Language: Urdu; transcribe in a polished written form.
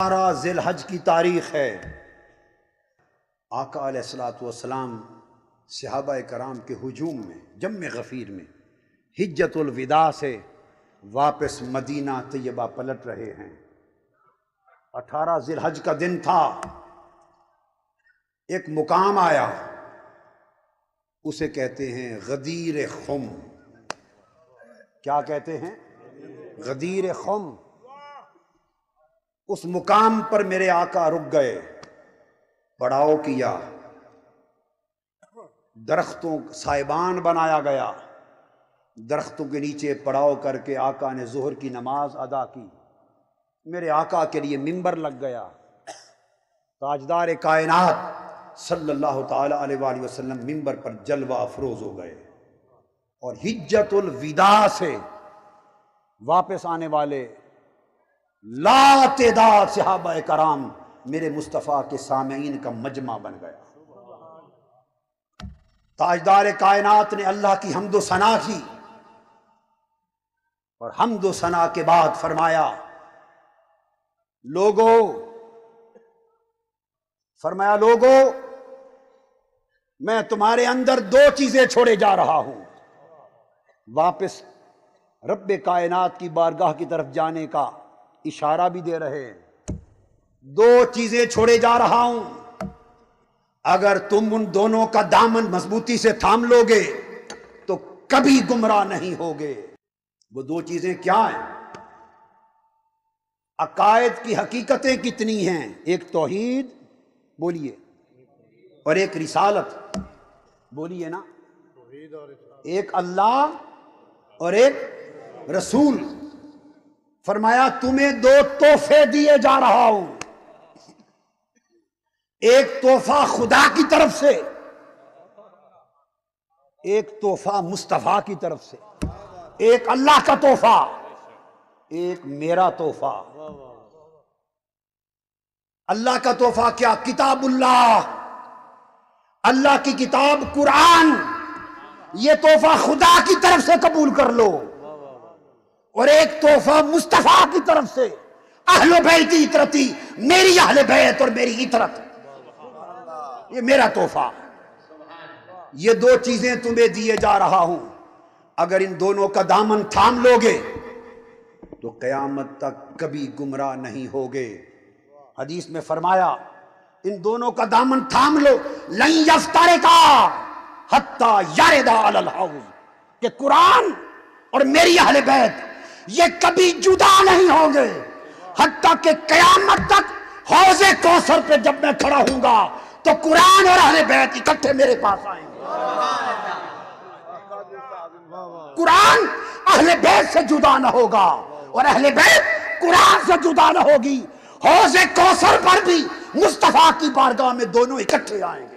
ذی الحج کی تاریخ ہے۔ آقا علیہ الصلوۃ والسلام صحابہ کرام کے ہجوم میں جم غفیر میں حجۃ الوداع سے واپس مدینہ طیبہ پلٹ رہے ہیں۔ 18 ذی الحج کا دن تھا۔ ایک مقام آیا، اسے کہتے ہیں غدیر خم۔ کیا کہتے ہیں؟ غدیر خم۔ اس مقام پر میرے آقا رک گئے، پڑاؤ کیا، درختوں سائبان بنایا گیا، درختوں کے نیچے پڑاؤ کر کے آقا نے ظہر کی نماز ادا کی۔ میرے آقا کے لیے ممبر لگ گیا، تاجدار کائنات صلی اللہ تعالی علیہ وآلہ وسلم ممبر پر جلوہ افروز ہو گئے، اور حجۃ الوداع سے واپس آنے والے لا تعداد صحابہ کرام میرے مصطفیٰ کے سامعین کا مجمع بن گیا۔ تاجدار کائنات نے اللہ کی حمد و ثنا کی، اور حمد و ثنا کے بعد فرمایا، لوگو میں تمہارے اندر 2 چیزیں چھوڑے جا رہا ہوں۔ واپس رب کائنات کی بارگاہ کی طرف جانے کا اشارہ بھی دے رہے ہیں۔ 2 چیزیں چھوڑے جا رہا ہوں، اگر تم ان دونوں کا دامن مضبوطی سے تھام لو گے تو کبھی گمراہ نہیں ہوگے۔ وہ 2 چیزیں کیا ہیں؟ عقائد کی حقیقتیں کتنی ہیں؟ ایک توحید بولیے، اور ایک رسالت بولیے نا، ایک اللہ اور ایک رسول۔ فرمایا تمہیں 2 تحفے دیے جا رہا ہوں، ایک تحفہ خدا کی طرف سے، ایک تحفہ مصطفیٰ کی طرف سے، ایک اللہ کا تحفہ، ایک میرا تحفہ۔ اللہ کا تحفہ کیا؟ کتاب اللہ، اللہ کی کتاب قرآن۔ یہ تحفہ خدا کی طرف سے قبول کر لو، اور ایک تحفہ مصطفیٰ کی طرف سے، اہل بیت عطرتی، میری اہل بیت اور میری عطرت، یہ میرا تحفہ۔ یہ 2 چیزیں تمہیں دیے جا رہا ہوں، اگر ان دونوں کا دامن تھام لو گے تو قیامت تک کبھی گمراہ نہیں ہوگے۔ حدیث میں فرمایا ان دونوں کا دامن تھام لو، لن یفترقا حتی یردا علی الحوض، کہ قرآن اور میری اہل بیت یہ کبھی جدا نہیں ہوں گے حتیٰ کہ قیامت تک حوض کوثر پہ جب میں کھڑا ہوں گا تو قرآن اور اہل بیت اکٹھے میرے پاس آئیں گے۔ قرآن اہل بیت سے جدا نہ ہوگا، اور اہل بیت قرآن سے جدا نہ ہوگی۔ حوض کوثر پر بھی مصطفیٰ کی بارگاہ میں دونوں اکٹھے آئیں گے۔